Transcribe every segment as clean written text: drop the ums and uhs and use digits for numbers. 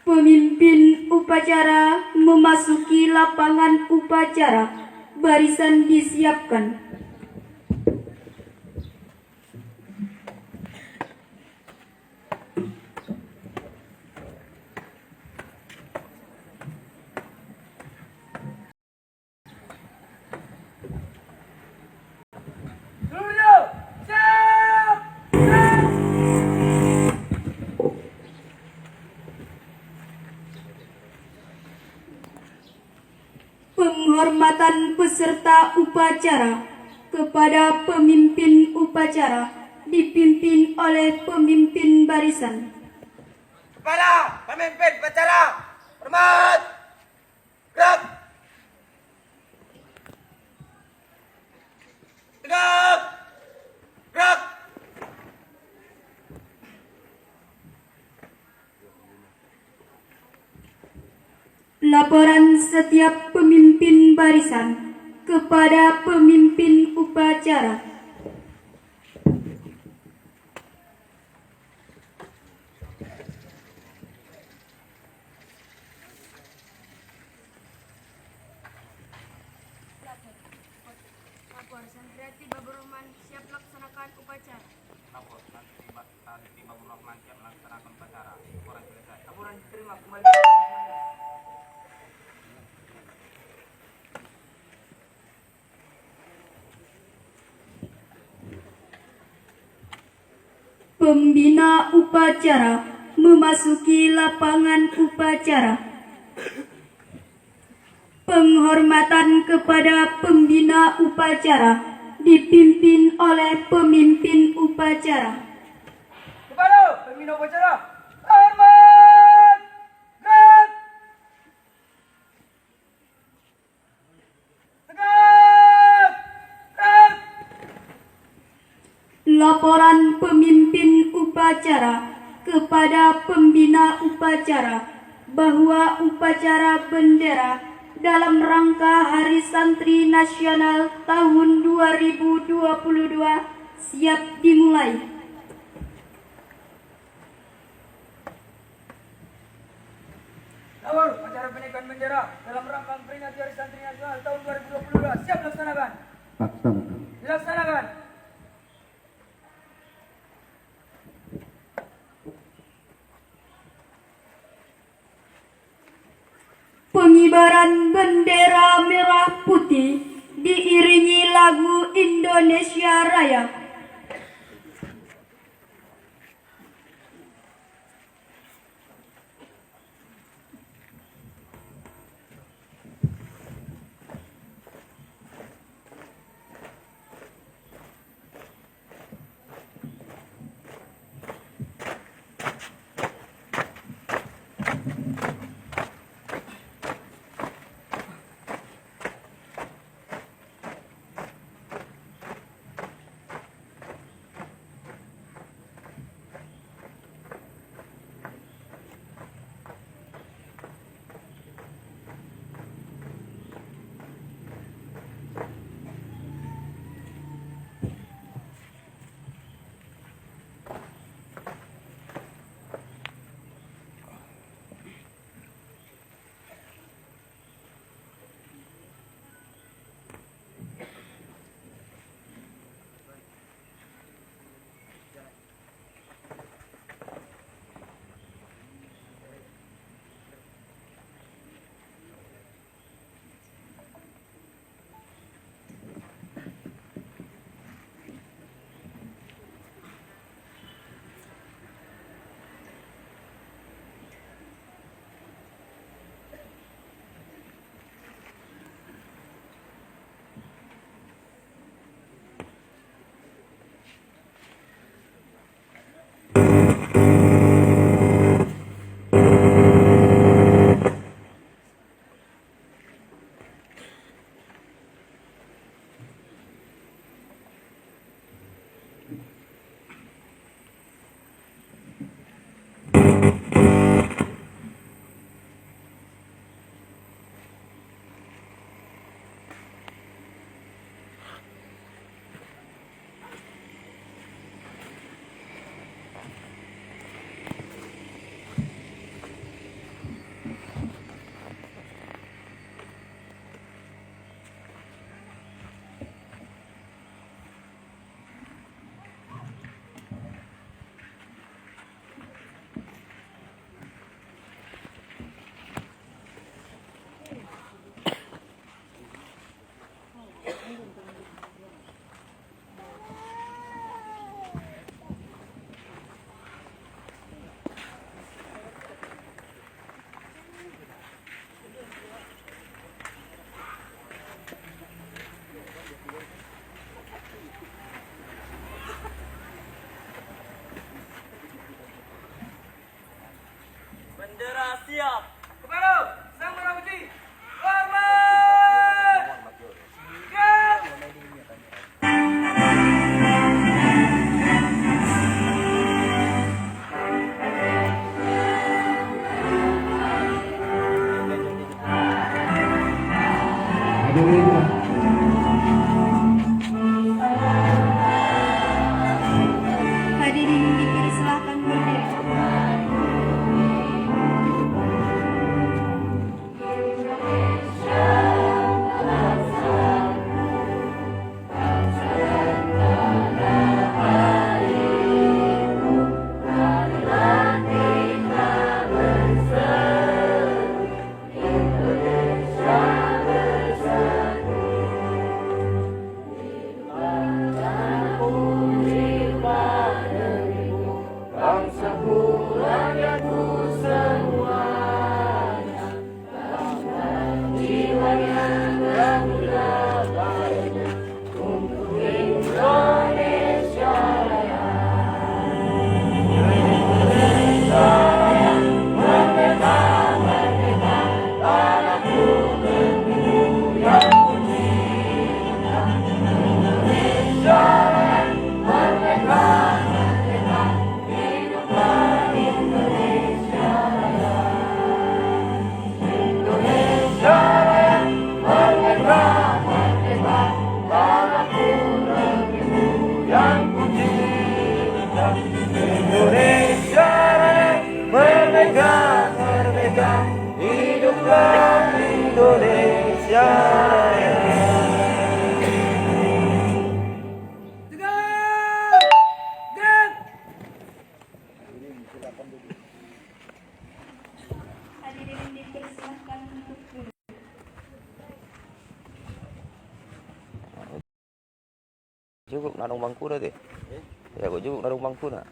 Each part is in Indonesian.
Pemimpin upacara memasuki lapangan upacara. Barisan disiapkan. Penghormatan peserta upacara kepada pemimpin upacara dipimpin oleh pemimpin barisan. Kepala pemimpin upacara, hormat, gerak, tegak, gerak. Laporan setiap pemimpin barisan kepada pemimpin upacara. Lapor Santriati Babur Rahman siap laksanakan upacara. Lapor Santriati Babur Rahman siap melaksanakan upacara. Laporan selesai. Laporan diterima kembali. Pembina upacara memasuki lapangan upacara. Penghormatan kepada pembina upacara dipimpin oleh pemimpin upacara. Kepada pembina upacara, hormat, gerak, tegak, gerak. Laporan pemimpin upacara kepada pembina upacara bahwa upacara bendera dalam rangka Hari Santri Nasional tahun 2022 siap dimulai. Lapor upacara penaikan bendera dalam rangka memperingati Hari Santri Nasional tahun 2022 siap dilaksanakan. Laksanakan. Dilaksanakan. Pengibaran bendera merah putih diiringi lagu Indonesia Raya. Bendera siap. Kepada Sang Merah Putih. Hormat. Siap. Hadirin dipersilahkan berdiri. Indonesia Raya merdeka, merdeka, hiduplah Indonesia Raya. Hadirin dipersilahkan untuk duduk. Cukup narung bangku dah deh. Ya kok cukup narung bangku nak.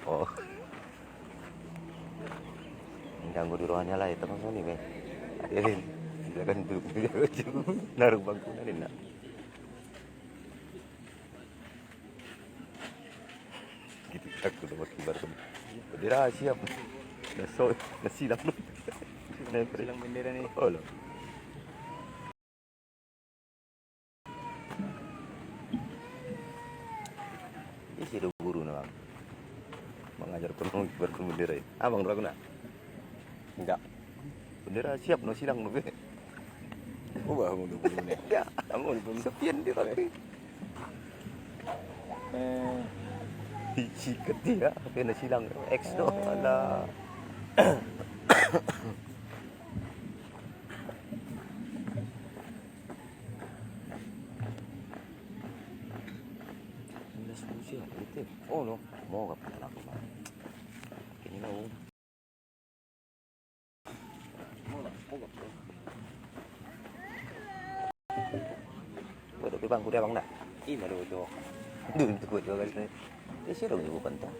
Oh. Ganggu di ruangannya lah ya teman-teman nih, hadirin. Silakan duduk. Cukup narung bangku nih nak. Gitu aku dapat kibar tu. Bendera siap. Dah so, dah silang tu. Silang bendera ni. Oh lah. Isi ada guru nak mengajar penuh berbendera. Abang doa nak? Enggak. Bendera siap no silang no. Oh bangun dulu ni. Ya, bangun pun sepian dia tapi. Sikat dia, kena silang X tu. Alah. Oh no, mau apa nak aku? Ini mau. Boleh ke bangku dia bang nak? Ini ada tu. Dulu tu kuat juga kan. Dia sih dong juga pentah.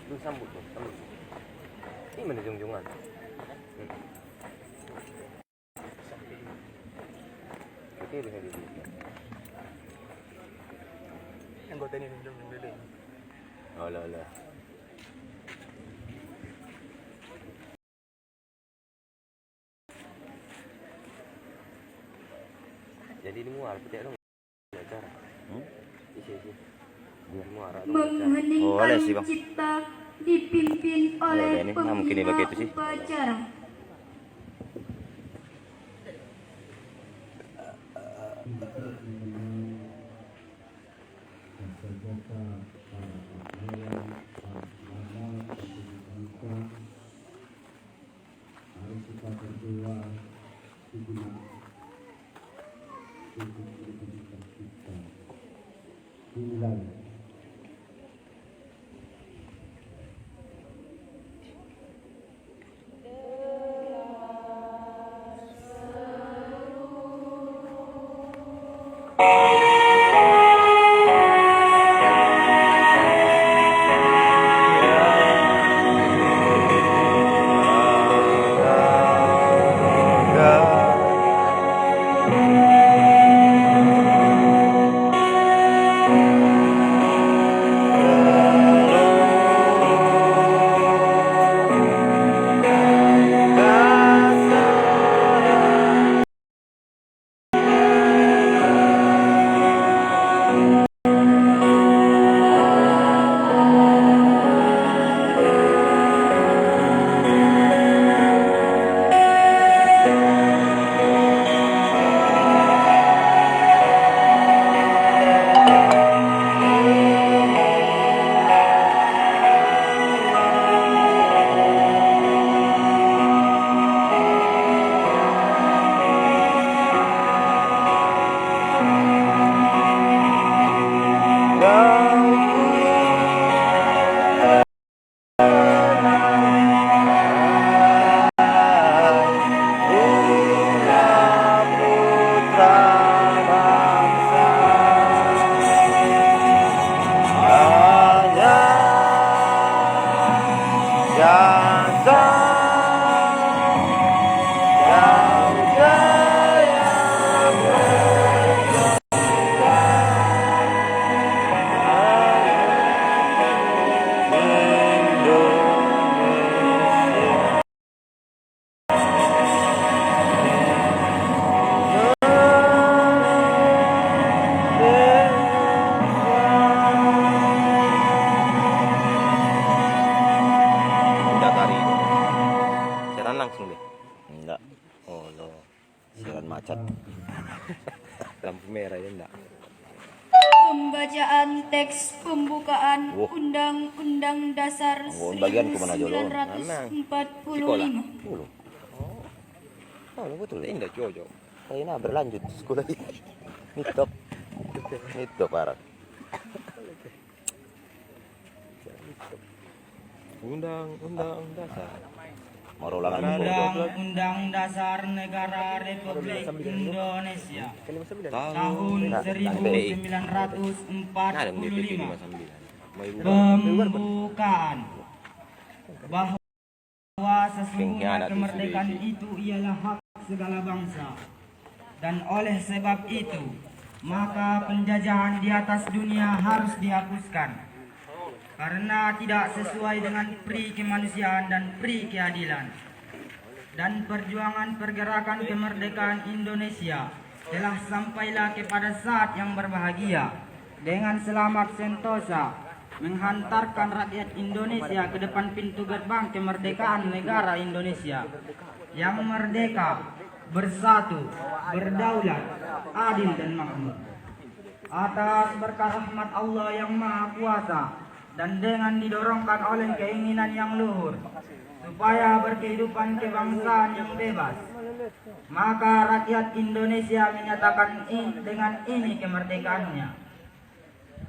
Lu sambut tu, sambut. Ini mana jung-jungan? Okey, boleh dulu. Anggota ni minum dulu. Alah alah. Jadi ini muar petik dong. Acara. Isi. Dia muar. Mengheningkan cipta dipimpin oleh pembina upacara. bangsat. Lampu merah ya enggak. Pembacaan teks pembukaan Wah. Undang-Undang Dasar Anggon bagian kemana aja lo? 1945. Dulu. Oh, betul. Enggak cocok. Kayaknya berlanjut sekolah ini. Nitop. Nitop parah. Undang-undang dasar. Mau ulangan Undang-Undang Dasar Negara Republik Indonesia tahun 1945 pembukaan bahwa sesungguhnya kemerdekaan itu ialah hak segala bangsa, dan oleh sebab itu maka penjajahan di atas dunia harus dihapuskan karena tidak sesuai dengan pri kemanusiaan dan pri keadilan. Dan perjuangan pergerakan kemerdekaan Indonesia telah sampailah kepada saat yang berbahagia dengan selamat sentosa menghantarkan rakyat Indonesia ke depan pintu gerbang kemerdekaan negara Indonesia yang merdeka, bersatu, berdaulat, adil dan makmur. Atas berkah rahmat Allah yang Maha Kuasa dan dengan didorongkan oleh keinginan yang luhur supaya berkehidupan kebangsaan yang bebas, maka rakyat Indonesia menyatakan dengan ini kemerdekaannya.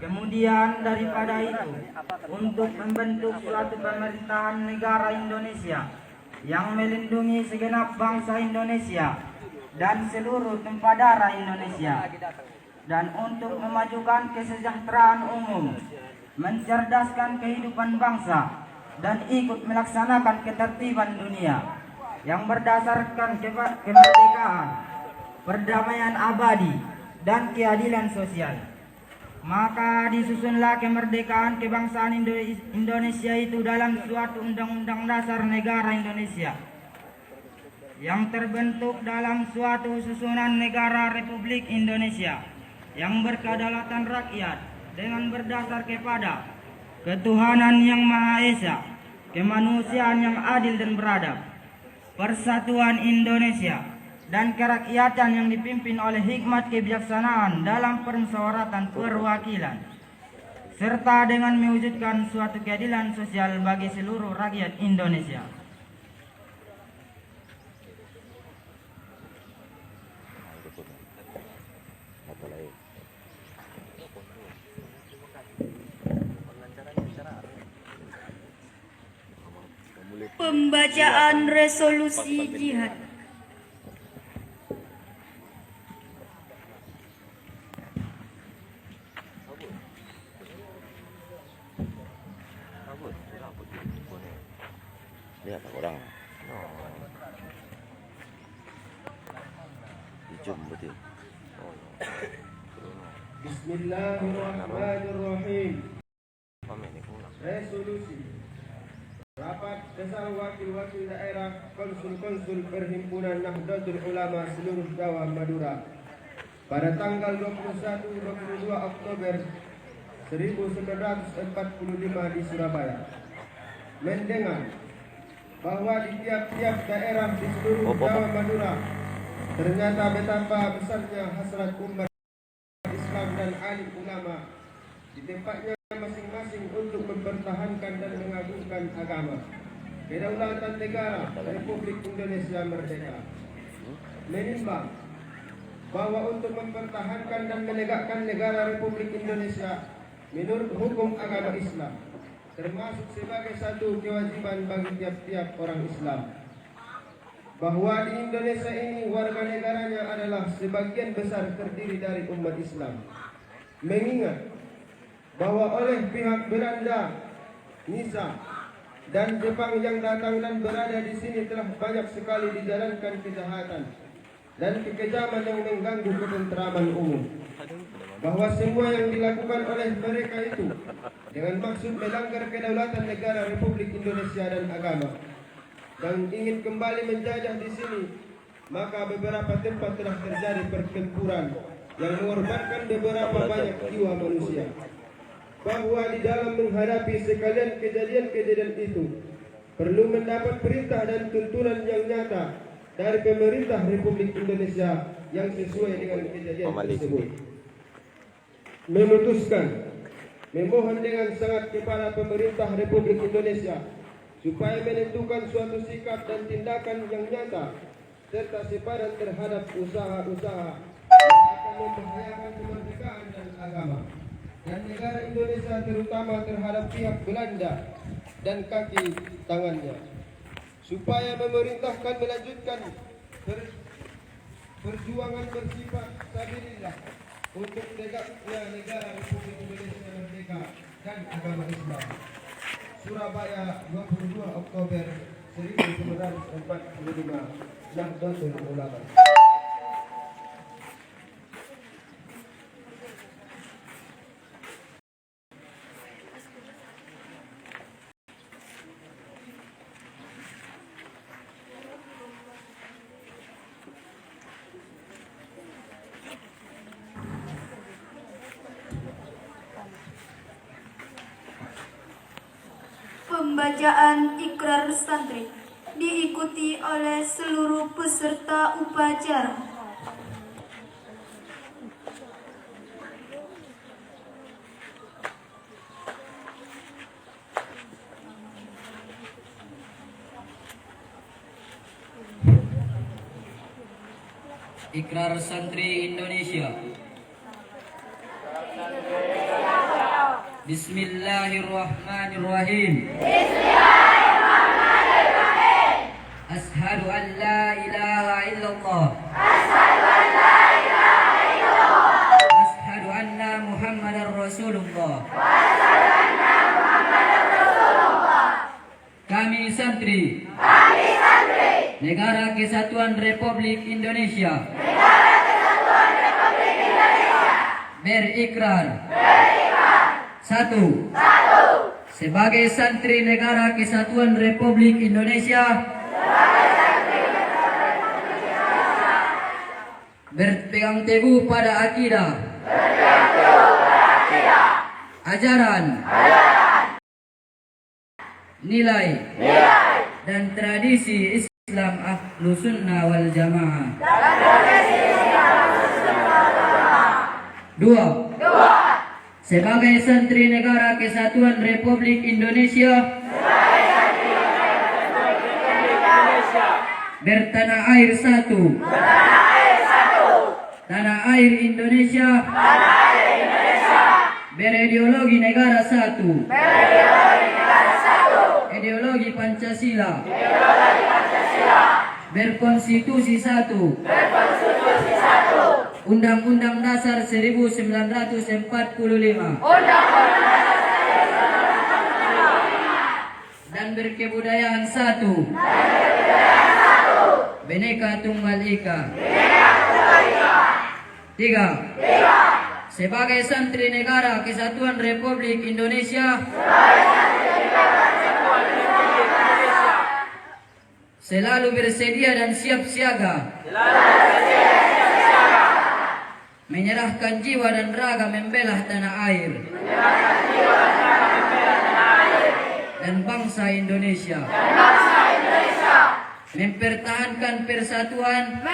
Kemudian daripada itu, untuk membentuk suatu pemerintahan negara Indonesia yang melindungi segenap bangsa Indonesia dan seluruh tumpah darah Indonesia, dan untuk memajukan kesejahteraan umum, mencerdaskan kehidupan bangsa, dan ikut melaksanakan ketertiban dunia yang berdasarkan kemerdekaan, perdamaian abadi, dan keadilan sosial. Maka disusunlah kemerdekaan kebangsaan Indonesia itu dalam suatu undang-undang dasar negara Indonesia yang terbentuk dalam suatu susunan negara Republik Indonesia yang berkedaulatan rakyat dengan berdasar kepada ketuhanan yang Maha Esa, kemanusiaan yang adil dan beradab, persatuan Indonesia, dan kerakyatan yang dipimpin oleh hikmat kebijaksanaan dalam permusyawaratan perwakilan, serta dengan mewujudkan suatu keadilan sosial bagi seluruh rakyat Indonesia. Pembacaan resolusi jihad. Lihat orang. Dijum betul. Bismillahirrahmanirrahim. Resolusi Rapat Besar Wakil-Wakil Daerah Konsul-Konsul Perhimpunan Nahdlatul Ulama seluruh Jawa Madura pada tanggal 21-22 Oktober 1945 di Surabaya, mendengar bahwa di tiap-tiap daerah di seluruh Jawa Madura ternyata betapa besarnya hasrat umat Islam dan alim ulama di tempatnya masing-masing untuk mempertahankan dan mengagungkan agama, kedaulatan negara Republik Indonesia merdeka. Menimbang bahwa untuk mempertahankan dan menegakkan negara Republik Indonesia menurut hukum agama Islam termasuk sebagai satu kewajiban bagi tiap-tiap orang Islam, bahwa di Indonesia ini warga negaranya adalah sebagian besar terdiri dari umat Islam, mengingat bahwa oleh pihak Belanda, Nisa, dan Jepang yang datang dan berada di sini telah banyak sekali dijalankan kejahatan dan kekejaman yang mengganggu ketentraman umum, bahwa semua yang dilakukan oleh mereka itu dengan maksud melanggar kedaulatan negara Republik Indonesia dan agama, dan ingin kembali menjajah di sini, maka beberapa tempat telah terjadi pertempuran yang mengorbankan beberapa banyak jiwa manusia. Bahwa di dalam menghadapi sekalian kejadian-kejadian itu perlu mendapat perintah dan tuntunan yang nyata dari pemerintah Republik Indonesia yang sesuai dengan kejadian tersebut. Memutuskan memohon dengan sangat kepada pemerintah Republik Indonesia supaya menentukan suatu sikap dan tindakan yang nyata serta sepadan terhadap usaha-usaha yang akan membahayakan kemerdekaan dan agama dan negara Indonesia, terutama terhadap pihak Belanda dan kaki tangannya, supaya memerintahkan melanjutkan perjuangan bersifat stabilitas untuk tegaknya negara Republik Indonesia merdeka dan agama Islam. Surabaya, 22 Oktober 1945, Nahdlatul Ulama. Pembacaan ikrar santri diikuti oleh seluruh peserta upacara. Ikrar Santri Indonesia. Bismillahirrahmanirrahim. Ashhadu an la ilaha illallah. Ashhadu anna Muhammadar Rasulullah. Kami santri Negara Kesatuan Republik Indonesia berikrar. 1. Sebagai santri Negara Kesatuan Republik Indonesia berpegang teguh pada akidah, ajaran, nilai, dan tradisi Islam Ahlus Sunnah wal Jamaah. 2. Sebagai santri Negara Kesatuan Republik Indonesia bertanah air satu, tanah air Indonesia, berideologi negara satu, ideologi Pancasila, berkonstitusi satu, Undang-Undang Dasar 1945, dan berkebudayaan satu, Bhinneka Tunggal Ika. 3. Sebagai santri Negara Kesatuan Republik Indonesia selalu bersedia dan siap siaga menyerahkan jiwa dan raga membela tanah air dan bangsa Indonesia, mempertahankan persatuan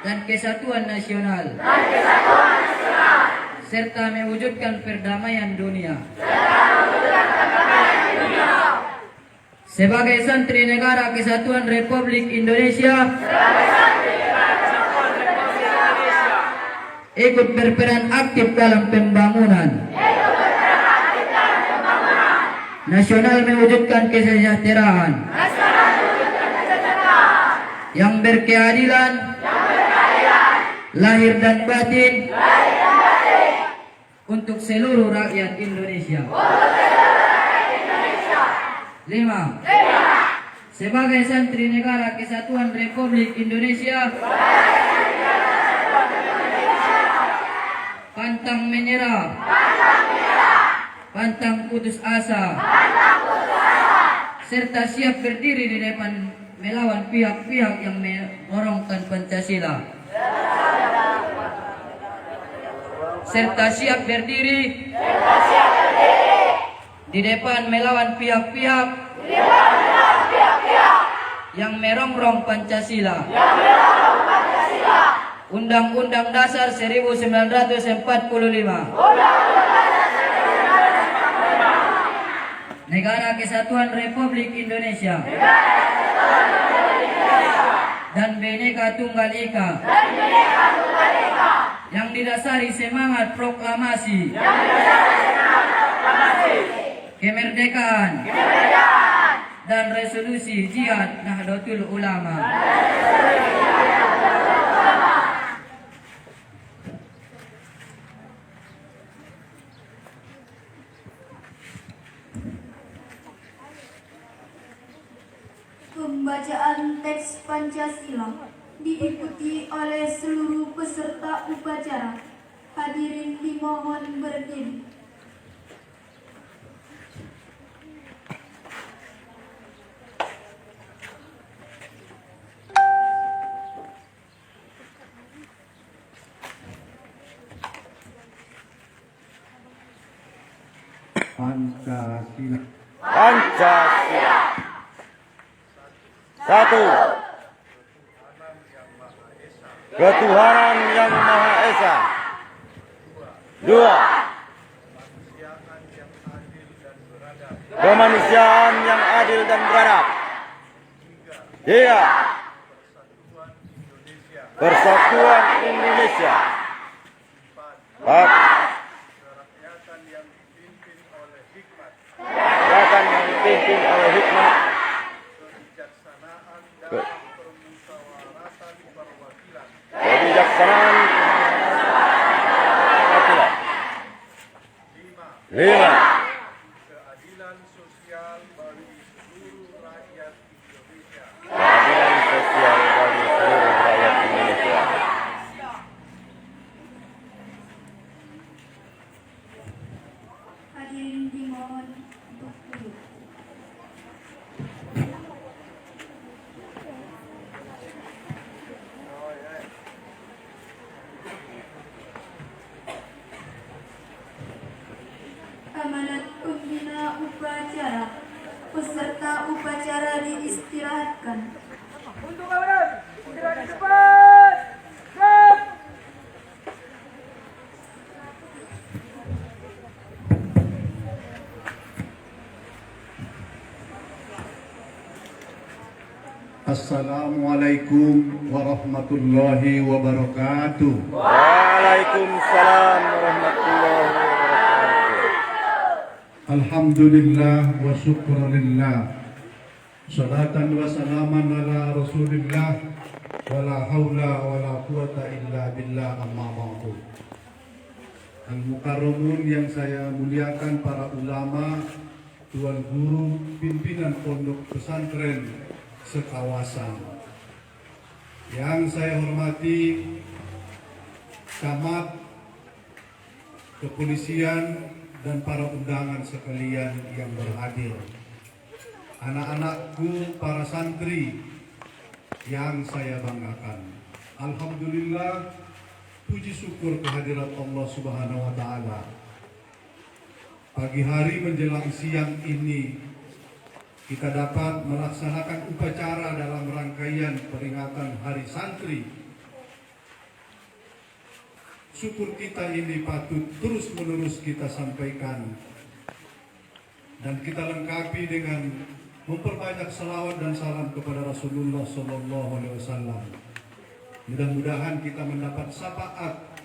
dan kesatuan nasional, serta mewujudkan perdamaian dunia. Sebagai santri Negara Kesatuan Republik Indonesia ikut berperan aktif dalam pembangunan nasional, mewujudkan kesejahteraan yang berkeadilan lahir dan batin untuk seluruh rakyat Indonesia. 5. Sebagai santri Negara Kesatuan Republik Indonesia pantang menyerah, pantang putus asa, serta siap berdiri di depan melawan pihak-pihak yang memorongkan Pancasila, serta siap berdiri di depan melawan pihak-pihak yang merongrong Pancasila. Undang-Undang Dasar 1945. Negara Kesatuan Republik Indonesia. Dan Bhinneka Tunggal Ika. Yang didasari semangat proklamasi. Kemerdekaan. Dan resolusi Jihad Nahdlatul Ulama. Pembacaan teks Pancasila diikuti oleh seluruh peserta upacara. Hadirin dimohon berdiri. Pancasila. Pancasila. Satu. Ketuhanan yang Maha Esa. Dua. Kemanusiaan yang adil dan beradab. Tiga. Persatuan Indonesia. Empat. Gerakan yang dipimpin oleh hikmat. Kebijaksanaan perwakilan. 5. Keadilan sosial bagi seluruh rakyat Indonesia. Keadilan sosial bagi seluruh rakyat Indonesia. Hadirin dimohon untuk duduk. Amanat pembina upacara. Peserta upacara diistirahatkan. Untuk kawan, istirahat di depan. Stop. Assalamualaikum warahmatullahi wabarakatuh. Waalaikumsalam warahmatullahi wabarakatuh. Alhamdulillah wa syukurillah. Salatan wa salaman ala rasulillah. Wala hawla wala quwata illa billah amma ba'du. Al-Mukarramun yang saya muliakan, para ulama, tuan guru, pimpinan pondok pesantren sekawasan. Yang saya hormati camat, kepolisian, dan para undangan sekalian yang berhadir. Anak-anakku, para santri yang saya banggakan. Alhamdulillah, puji syukur kehadirat Allah Subhanahu wa taala. Pagi hari menjelang siang ini kita dapat melaksanakan upacara dalam rangkaian peringatan Hari Santri. Syukur kita ini patut terus-menerus kita sampaikan dan kita lengkapi dengan memperbanyak salawat dan salam kepada Rasulullah SAW. Mudah-mudahan kita mendapat syafaat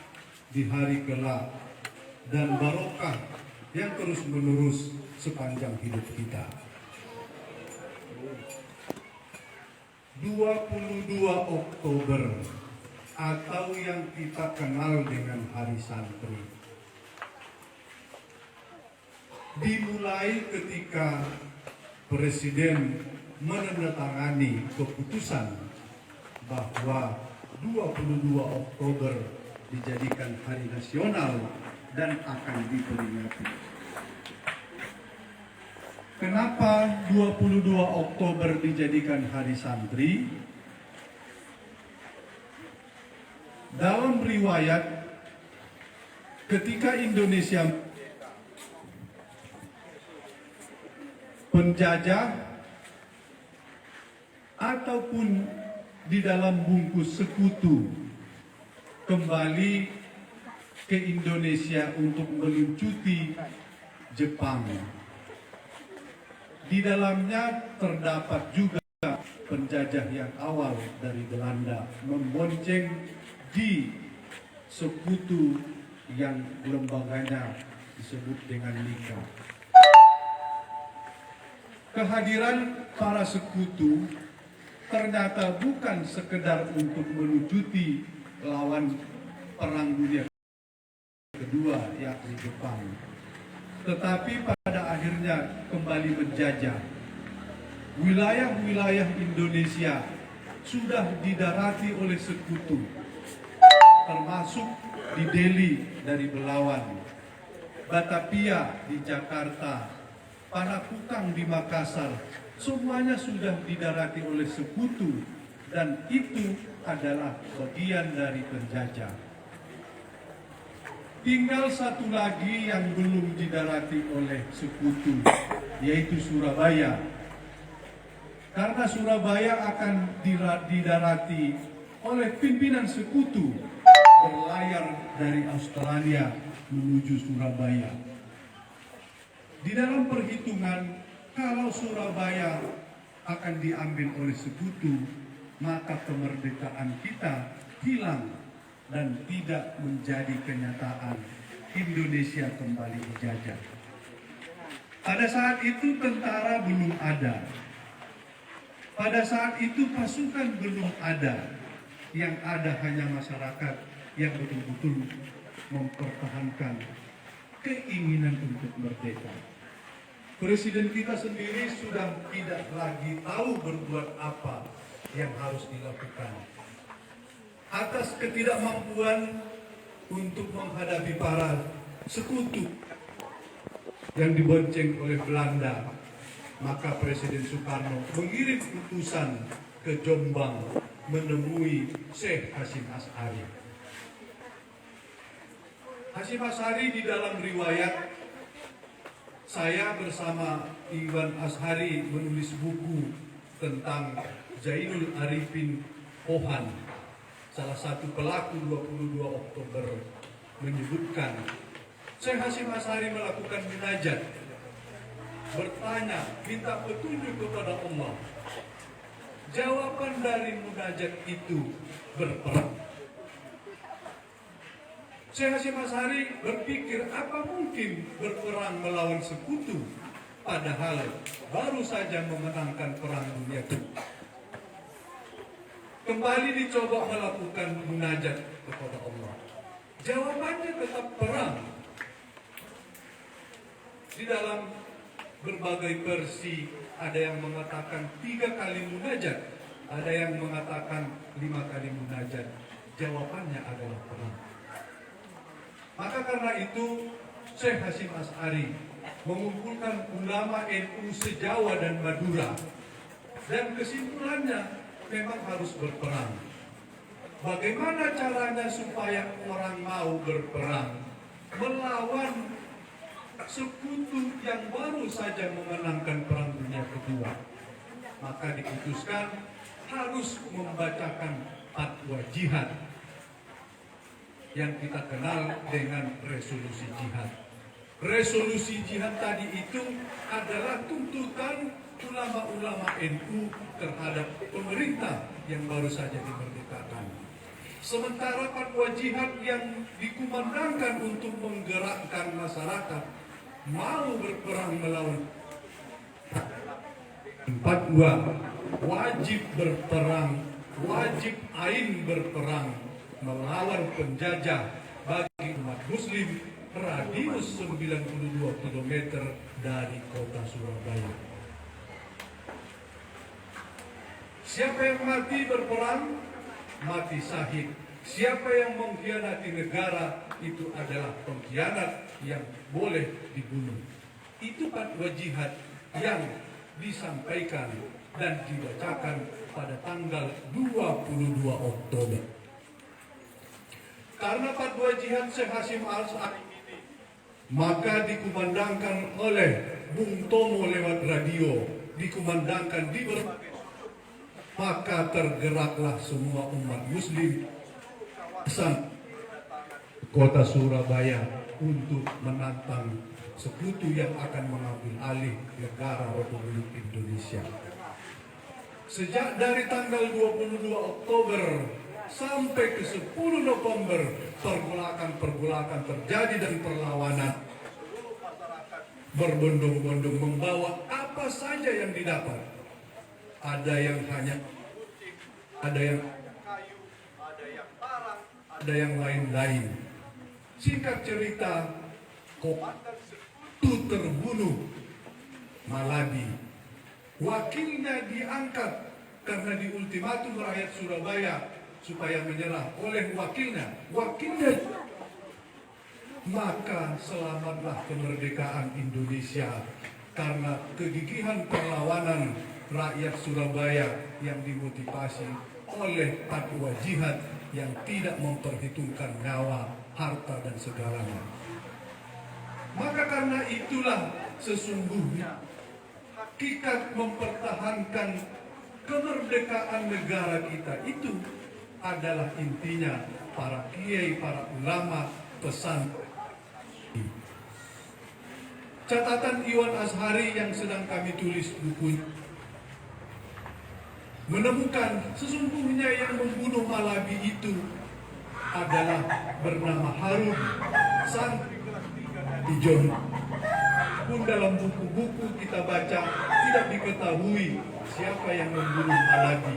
di hari kelak dan barokah yang terus-menerus sepanjang hidup kita. 22 Oktober atau yang kita kenal dengan Hari Santri dimulai ketika Presiden menandatangani keputusan bahwa 22 Oktober dijadikan hari nasional dan akan diperingati. Kenapa 22 Oktober dijadikan Hari Santri? Dalam riwayat, ketika Indonesia penjajah ataupun di dalam bungkus sekutu kembali ke Indonesia untuk meluncuti Jepang. Di dalamnya terdapat juga penjajah yang awal dari Belanda membonceng di sekutu yang lembaganya disebut dengan Nika. Kehadiran para sekutu ternyata bukan sekedar untuk melucuti lawan Perang Dunia Kedua yakni Jepang, tetapi pada akhirnya kembali menjajah. Wilayah-wilayah Indonesia sudah didarati oleh sekutu, termasuk di Delhi dari Belawan, Batavia di Jakarta, Panakukang di Makassar, semuanya sudah didarati oleh sekutu dan itu adalah bagian dari penjajah. Tinggal satu lagi yang belum didarati oleh sekutu, yaitu Surabaya. Karena Surabaya akan didarati oleh pimpinan sekutu berlayar dari Australia menuju Surabaya. Di dalam perhitungan, kalau Surabaya akan diambil oleh sekutu, maka kemerdekaan kita hilang dan tidak menjadi kenyataan. Indonesia kembali dijajah. Pada saat itu tentara belum ada. Pada saat itu pasukan belum ada. Yang ada hanya masyarakat yang betul-betul mempertahankan keinginan untuk merdeka. Presiden kita sendiri sudah tidak lagi tahu berbuat apa yang harus dilakukan. Atas ketidakmampuan untuk menghadapi para sekutu yang dibonceng oleh Belanda, maka Presiden Soekarno mengirim utusan ke Jombang menemui Syekh Hasyim Asy'ari. Hasyim Asy'ari di dalam riwayat, saya bersama Iwan Asy'ari menulis buku tentang Zainul Arifin Pohan, salah satu pelaku 22 Oktober, menyebutkan Syekh Hasyim Asy'ari melakukan munajat, bertanya, minta petunjuk kepada Allah. Jawaban dari munajat itu berperang. Syekh Hasyim Asy'ari berpikir, apa mungkin berperang melawan sekutu, padahal baru saja memenangkan Perang Dunia Kedua. Kembali dicoba melakukan munajat kepada Allah. Jawabannya tetap perang. Di dalam berbagai versi, ada yang mengatakan 3 kali munajat, ada yang mengatakan 5 kali munajat. Jawabannya adalah perang. Maka karena itu Syekh Hasyim Asy'ari mengumpulkan ulama NU se-Jawa dan Madura, dan kesimpulannya memang harus berperang. Bagaimana caranya supaya orang mau berperang melawan sekutu yang baru saja memenangkan Perang Dunia Kedua? Maka diputuskan harus membacakan fatwa jihad yang kita kenal dengan resolusi jihad. Resolusi jihad tadi itu adalah tuntutan ulama-ulama NU terhadap pemerintah yang baru saja dimerdekakan. Sementara fatwa jihad yang dikumandangkan untuk menggerakkan masyarakat mau berperang melawan, fatwa wajib berperang, wajib ain berperang melawan penjajah bagi umat muslim radius 92 km dari kota Surabaya. Siapa yang mati berperang, mati syahid. Siapa yang mengkhianati negara, itu adalah pengkhianat yang boleh dibunuh. Itu fatwa jihad yang disampaikan dan dibacakan pada tanggal 22 Oktober. Karena fatwa jihad Syekh Hasyim Asy'ari ini, maka dikumandangkan oleh Bung Tomo lewat radio, dikumandangkan di berbagai maka tergeraklah semua umat muslim kota Surabaya untuk menantang sekutu yang akan mengambil alih negara Republik Indonesia. Sejak dari tanggal 22 Oktober sampai ke 10 November, pergolakan-pergolakan terjadi dan perlawanan. Berbondong-bondong membawa apa saja yang didapat. Ada yang hanya, ada yang kayu, ada yang parang, ada yang lain-lain. Singkat cerita, komandan sekutu terbunuh, Malabi. Wakilnya diangkat karena di ultimatum rakyat Surabaya supaya menyerah oleh wakilnya. Maka selamatlah kemerdekaan Indonesia karena kegigihan perlawanan rakyat Surabaya yang dimotivasi oleh fatwa jihad yang tidak memperhitungkan nyawa, harta, dan segalanya. Maka karena itulah sesungguhnya hakikat mempertahankan kemerdekaan negara kita itu adalah intinya para kiai, para ulama, pesan. Catatan Iwan Ashari yang sedang kami tulis buku menemukan sesungguhnya yang membunuh Malabi itu adalah bernama Harun Santri Ijon. Pun dalam buku-buku kita baca tidak diketahui siapa yang membunuh Malabi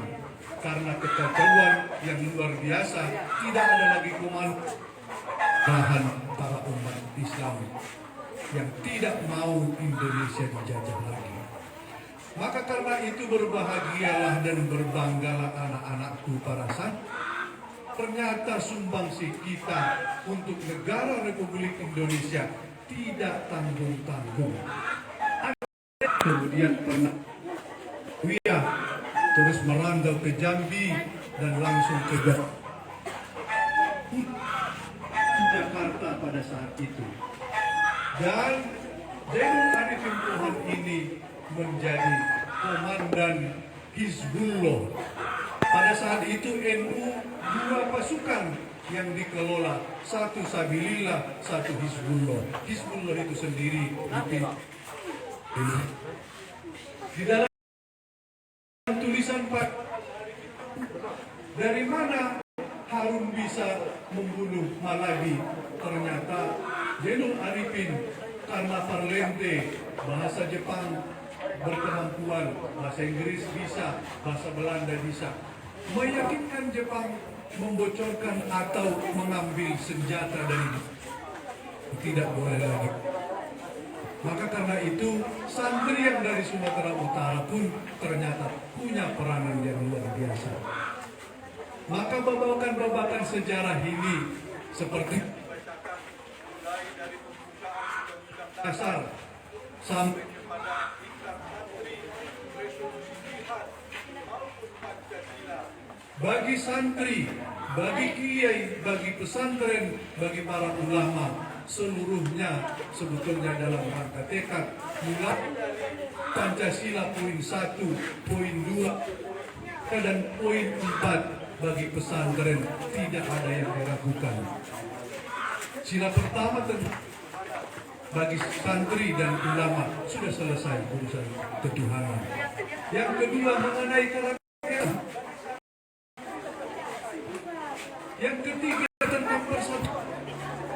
karena kekacauan yang luar biasa. Tidak ada lagi komando bahan para umat Islam yang tidak mau Indonesia dijajah lagi. Maka karena itu berbahagialah dan berbanggalah anak-anakku para santri. Ternyata sumbangsi kita untuk negara Republik Indonesia tidak tanggung-tanggung. Kemudian pernah terus merantau ke Jambi dan langsung ke Jakarta pada saat itu. Dan Zainul Arifin Tuhan ini menjadi komandan Hizbullah. Pada saat itu NU dua pasukan yang dikelola, satu Sabilillah, satu Hizbullah. Hizbullah itu sendiri di dalam tulisan Pak, dari mana Harun bisa membunuh Malabi? Ternyata Zainul Arifin karena parlente, bahasa Jepang berkemampuan, bahasa Inggris bisa, bahasa Belanda bisa, meyakinkan Jepang membocorkan atau mengambil senjata dari tidak boleh lagi. Maka karena itu santri yang dari Sumatera Utara pun ternyata punya peranan yang luar biasa. Maka babakan sejarah ini seperti dasar sampai kepada iklan santri, resolusi jihad maupun Pancasila. Bagi santri, bagi kiai, bagi pesantren, bagi para ulama, seluruhnya sebetulnya dalam rangka tekad mulai dari Pancasila poin 1, poin 2, dan poin 4 bagi pesantren tidak ada yang diragukan. Sila pertama bagi santri dan ulama sudah selesai urusan ketuhanan. Yang kedua mengenai kerakyatan. Yang ketiga tentang persatuan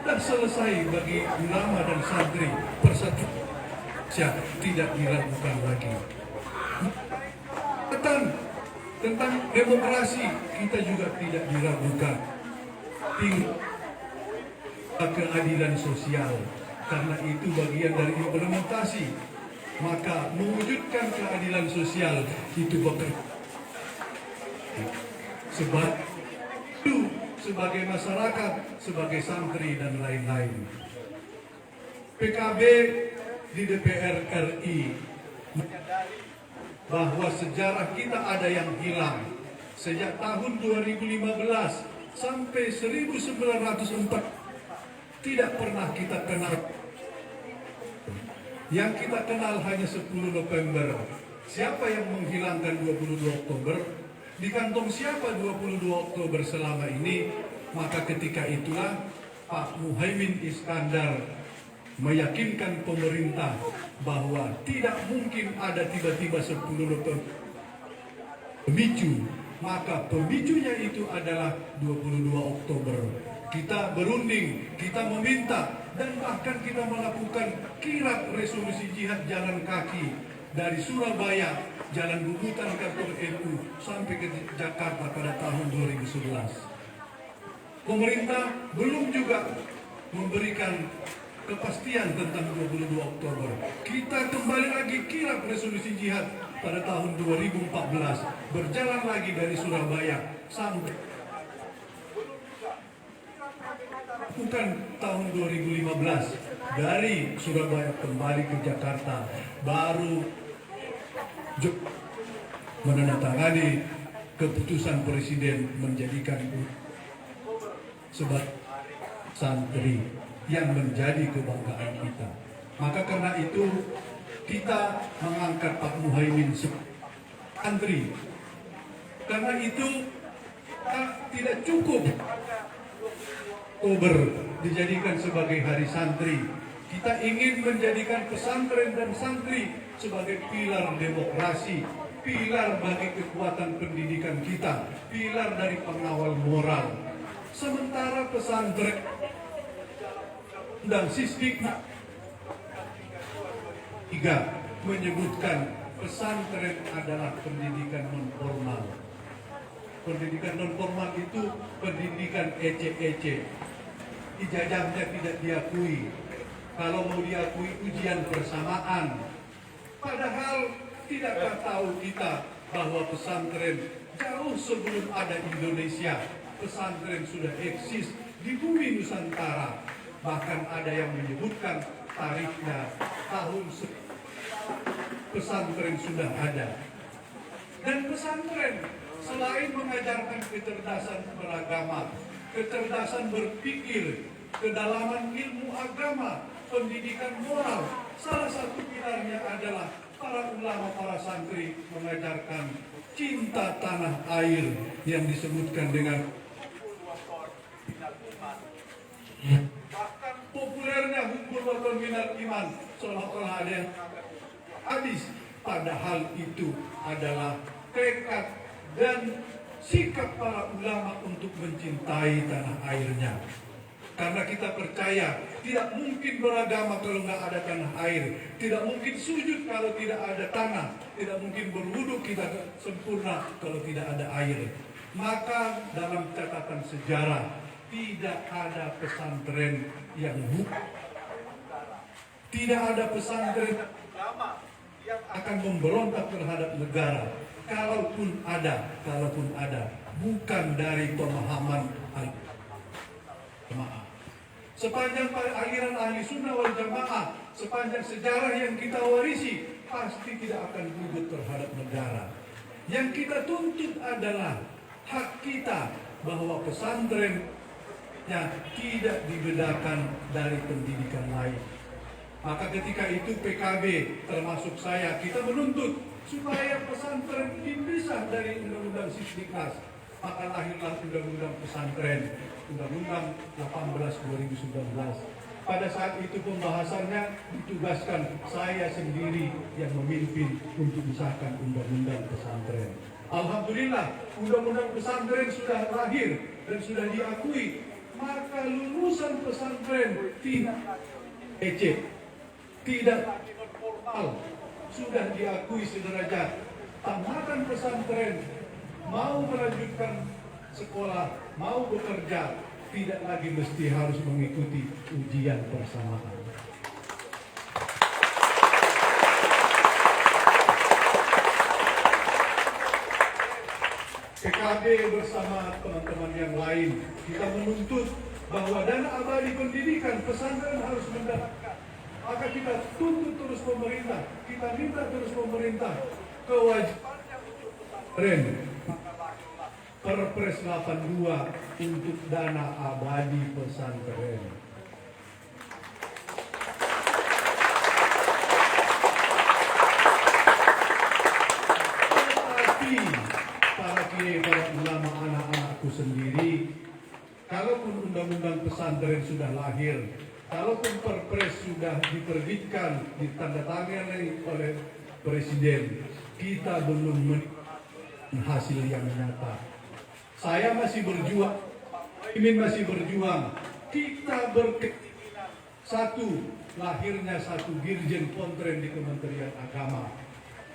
sudah selesai bagi ulama dan santri. Persatuan tidak diragukan lagi. Tentang demokrasi kita juga tidak diragukan. Tinggal keadilan sosial. Karena itu bagian dari implementasi. Maka mewujudkan keadilan sosial itu bekerja. Sebab itu sebagai masyarakat, sebagai santri dan lain-lain. PKB di DPR RI menyadari bahwa sejarah kita ada yang hilang. Sejak tahun 2015 sampai 1904 tidak pernah kita kenal. Yang kita kenal hanya 10 November. Siapa yang menghilangkan 22 Oktober? di kantong siapa 22 Oktober selama ini, maka ketika itulah Pak Muhaimin Iskandar meyakinkan pemerintah bahwa tidak mungkin ada tiba-tiba 10 Oktober pemicu, maka pemicunya itu adalah 22 Oktober. Kita berunding, kita meminta, dan bahkan kita melakukan kirap resolusi jihad jalan kaki dari Surabaya, jalan Bubutan kantor NU sampai ke Jakarta pada tahun 2011. Pemerintah belum juga memberikan kepastian tentang 22 Oktober. Kita kembali lagi kirap resolusi jihad pada tahun 2014, berjalan lagi dari Surabaya sampai bukan tahun 2015, dari Surabaya kembali ke Jakarta, baru menandatangani keputusan Presiden menjadikan sebagai santri yang menjadi kebanggaan kita. Maka karena itu kita mengangkat Pak Muhaimin sebagai santri. Karena itu tidak cukup Oktober dijadikan sebagai hari santri. Kita ingin menjadikan pesantren dan santri sebagai pilar demokrasi, pilar bagi kekuatan pendidikan kita, pilar dari pengawal moral. Sementara pesantren dan Sisdiknas 3 menyebutkan pesantren adalah pendidikan non formal. Pendidikan non formal itu pendidikan ece-ece. Ijazahnya tidak diakui. Kalau mau diakui ujian bersamaan. Padahal tidakkah tahu kita bahwa pesantren jauh sebelum ada Indonesia, pesantren sudah eksis di bumi Nusantara. Bahkan ada yang menyebutkan tarikhnya tahun pesantren sudah ada. Dan pesantren selain mengajarkan kecerdasan beragama, kecerdasan berpikir, kedalaman ilmu agama, pendidikan moral, salah satu pilarnya adalah para ulama, para santri mengajarkan cinta tanah air yang disebutkan dengan bahkan populernya hukum waton minal iman, seolah-olah ada yang habis, padahal itu adalah tekad dan sikap para ulama untuk mencintai tanah airnya. Karena kita percaya tidak mungkin beragama kalau nggak ada tanah air, tidak mungkin sujud kalau tidak ada tanah, tidak mungkin berwudu kita sempurna kalau tidak ada air. Maka dalam catatan sejarah tidak ada pesantren yang tidak ada pesantren ulama yang akan memberontak terhadap negara. Kalaupun ada, bukan dari pemahaman jamaah. Sepanjang aliran ahli sunnah wal jamaah, sepanjang sejarah yang kita warisi, pasti tidak akan gugut terhadap negara. Yang kita tuntut adalah hak kita bahwa pesantrennya tidak dibedakan dari pendidikan lain. Maka ketika itu PKB termasuk saya, kita menuntut supaya pesantren dipisah dari Undang-Undang Sisdiknas. Maka lahirlah Undang-Undang Pesantren, Undang-Undang 18/2019. Pada saat itu pembahasannya ditugaskan saya sendiri yang memimpin untuk disahkan Undang-Undang Pesantren. Alhamdulillah, Undang-Undang Pesantren sudah lahir dan sudah diakui. Maka lulusan pesantren tidak ece, tidak formal, sudah diakui sederajat. Tamatan pesantren, mau melanjutkan sekolah, mau bekerja, tidak lagi mesti harus mengikuti ujian bersamaan. PKB bersama teman-teman yang lain, kita menuntut bahwa dana abadi pendidikan pesantren harus mendapatkan. Maka kita tuntut terus pemerintah, kita minta terus pemerintah kewajibannya untuk pesantren. Perpres 82 untuk dana abadi pesantren. Tetapi para kiai sendiri, kalaupun undang-undang pesantren sudah lahir, kalaupun perpres sudah diterbitkan, ditandatangani oleh Presiden, kita belum melihat hasil yang nyata. Saya masih berjuang, Imin masih berjuang. Kita berkeinginan satu, lahirnya satu Dirjen Pontren di Kementerian Agama,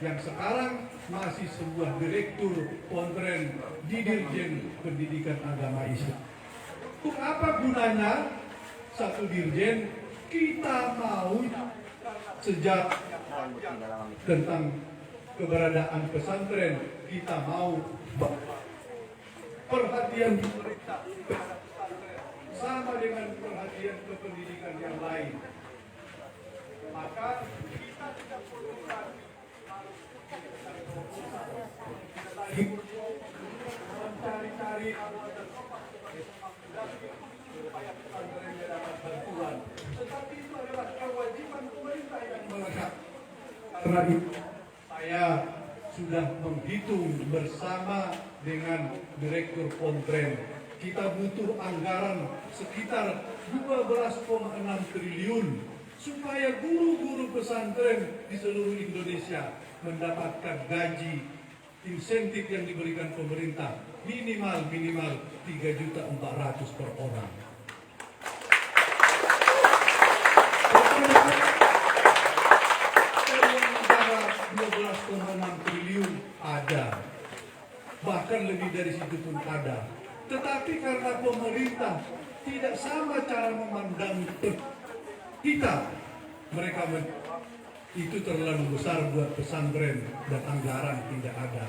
yang sekarang masih sebuah direktur Pontren di Dirjen Pendidikan Agama Islam. Untuk apa gunanya satu dirjen? Kita mau sejak tentang keberadaan pesantren, kita mau perhatian pemerintah sama dengan perhatian ke pendidikan yang lain. Maka kita tidak perlu lagi mencari-cari supaya pesantrennya dapat bantuan. Tetapi itu adalah kewajiban pemerintah yang melekat. Karena itu saya sudah menghitung bersama dengan Direktur Pontren. Kita butuh anggaran sekitar 12,6 triliun supaya guru-guru pesantren di seluruh Indonesia mendapatkan gaji insentif yang diberikan pemerintah minimal 3.400.000 per orang. Negara 12,6 triliun ada, bahkan lebih dari situ pun ada. Tetapi karena pemerintah tidak sama cara memandang kita, mereka itu terlalu besar buat pesantren dan anggaran tidak ada.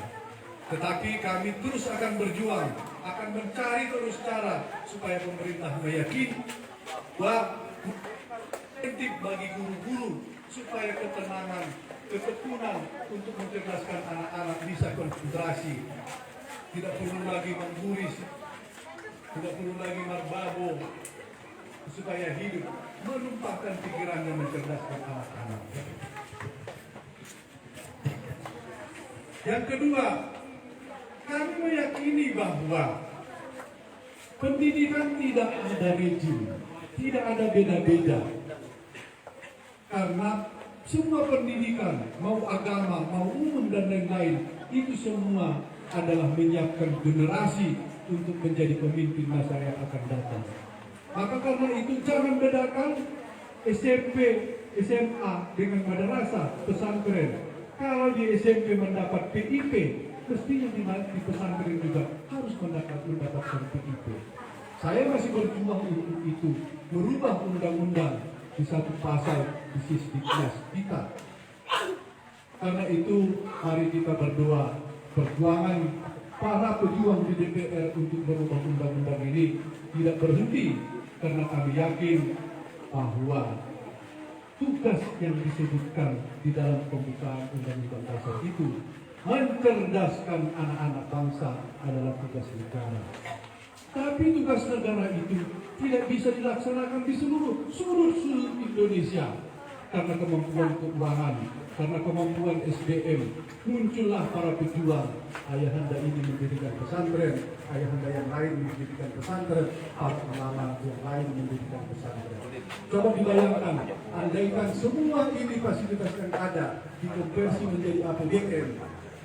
Tetapi kami terus akan berjuang, akan mencari terus cara supaya pemerintah meyakini bahwa insentif bagi guru-guru supaya ketenangan, ketekunan untuk mencerdaskan anak-anak bisa konsentrasi, tidak perlu lagi mengguris, tidak perlu lagi marbabo, supaya hidup menumpahkan pikirannya mencerdaskan anak-anak. Yang kedua, kami meyakini bahwa pendidikan tidak ada rejim, tidak ada beda-beda. Karena semua pendidikan, mau agama, mau umum dan lain-lain, itu semua adalah menyiapkan generasi untuk menjadi pemimpin masa yang akan datang. Maka karena itu jangan bedakan SMP, SMA dengan madrasah, pesantren. Kalau di SMP mendapat PIP, mestinya di pesantren juga harus mendapatkan PIP. Saya masih berjuang untuk itu, merubah undang-undang di satu pasal di Sisdiknas kita. Karena itu mari kita berdoa, perjuangan para pejuang di DPR untuk merubah undang-undang ini tidak berhenti, karena kami yakin bahwa tugas yang disebutkan di dalam pembukaan undang-undang dasar itu mencerdaskan anak-anak bangsa adalah tugas negara. Tapi tugas negara itu tidak bisa dilaksanakan di seluruh sudut Indonesia karena kemampuan keuangan, karena kemampuan SDM. Muncullah para pejuang. Ayahanda ini mendirikan pesantren, ayahanda yang lain mendirikan pesantren, para ulama yang lain mendirikan pesantren. Coba dibayangkan, andaikan semua ini fasilitas yang ada dikonversi menjadi APBN,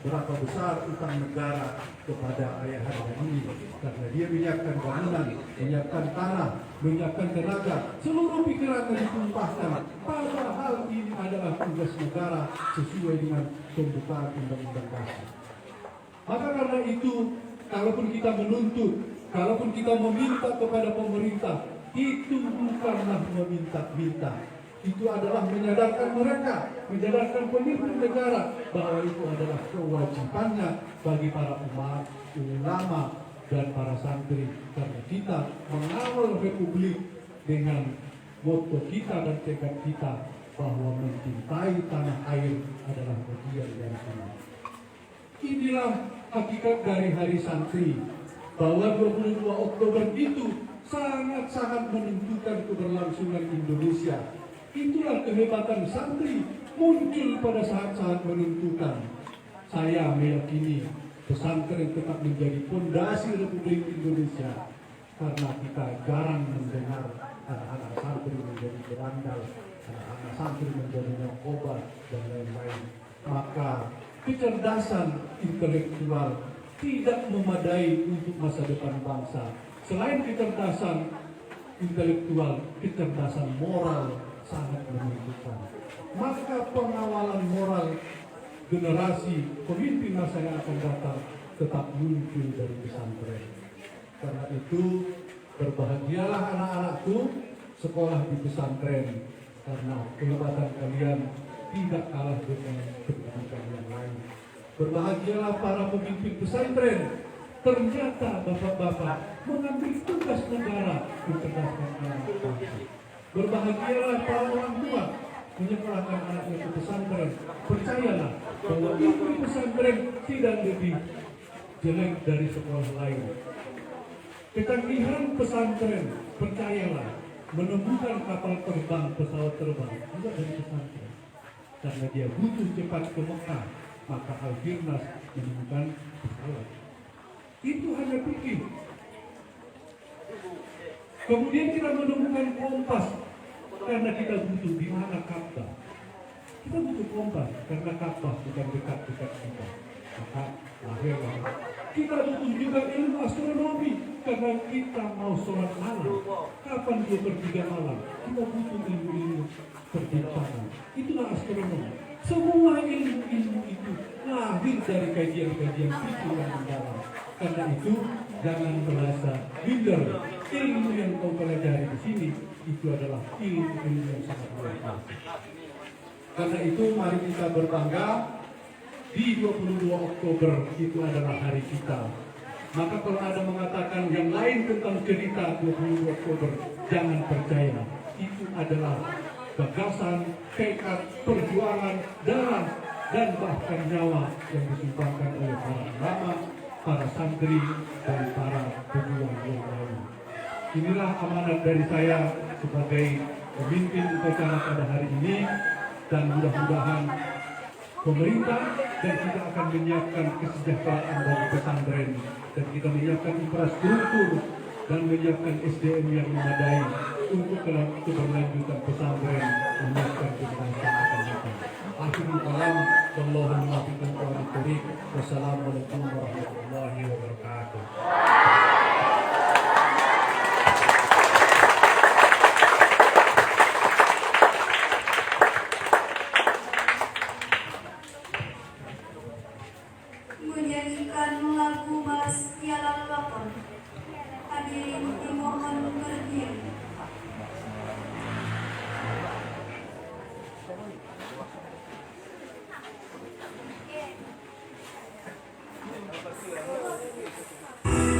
berapa besar utang negara kepada ayahanda ini, karena dia menyiapkan bangunan, menyiapkan tanah, menyiapkan tenaga, seluruh pikirannya ditumpahkan. Padahal ini adalah tugas negara sesuai dengan pembukaan undang-undang dasar. Maka karena itu, kalaupun kita menuntut, kalaupun kita meminta kepada pemerintah, itu bukanlah meminta-minta. Itu adalah menyadarkan mereka, menyadarkan pemimpin negara bahwa itu adalah kewajibannya bagi para umat, ulama, dan para santri. Karena kita mengawal republik dengan moto kita dan tekad kita bahwa mencintai tanah air adalah bagian dari ini. Inilah hakikat dari Hari Santri, bahwa 22 Oktober itu sangat-sangat menentukan keberlangsungan Indonesia. Itulah kehebatan santri muncul pada saat-saat menentukan. Saya meyakini pesantren tetap menjadi fondasi Republik Indonesia, karena kita jarang mendengar anak-anak santri menjadi berandal, anak-anak santri menjadi narkoba dan lain-lain. Maka kecerdasan intelektual tidak memadai untuk masa depan bangsa. Selain kecerdasan intelektual, kecerdasan moral sangat menentukan. Maka pengawalan moral generasi pemimpin masa yang akan datang tetap muncul dari pesantren. Karena itu berbahagialah anak-anakku sekolah di pesantren, karena kehebatan kalian tidak kalah dengan pendidikan yang lain. Berbahagialah para pemimpin pesantren, ternyata bapak-bapak mengambil tugas negara mencerdaskan anak bangsa. Berbahagialah para orang tua menyekolahkan anaknya ke pesantren. Percayalah bahwa ilmu pesantren tidak lebih jelek dari sekolah lain. Kecanggihan pesantren, percayalah, menemukan kapal terbang, pesawat terbang juga dari pesantren. Karena dia butuh cepat ke Mekah, maka Al-Firnas menemukan pesawat. Itu hanya pikir. Kemudian kita menemukan kompas, karena kita butuh di mana Ka'bah. Kita butuh kompas karena Ka'bah bukan dekat-dekat kita. Maka lahirlah. Kita butuh juga ilmu astronomi karena kita mau sholat malam. Kapan dia bertiga malam? Kita butuh ilmu-ilmu perbintangan. Itulah astronomi. Semua ilmu-ilmu itu lahir dari kajian-kajian fikih yang mendalam. Karena itu jangan merasa minder. Ilmu yang kau pelajari di sini itu adalah ilmu yang sangat luar biasa. Karena itu mari kita berbangga di 22 Oktober itu adalah hari kita. Maka kalau ada mengatakan yang lain tentang cerita 22 Oktober, jangan percaya. Itu adalah gagasan, tekad, perjuangan, darah, dan bahkan nyawa yang disumbangkan oleh para ulama, para santri, dan para pejuang yang lain. Inilah amanat dari saya sebagai pemimpin upacara pada hari ini, dan mudah-mudahan pemerintah dan kita akan menyiapkan kesejahteraan bagi pesantren, dan kita menyiapkan infrastruktur dan menyiapkan SDM yang memadai untuk keberlanjutan pesantren, menyiapkan generasi akan datang. Akhirul kalam, wallahul muwaffiq ila thoriq. Wassalamualaikum warahmatullahi wabarakatuh. Menyanyikan lagu Balas Tiala Lapor. Hadirin dimohon berdiri. Yeah.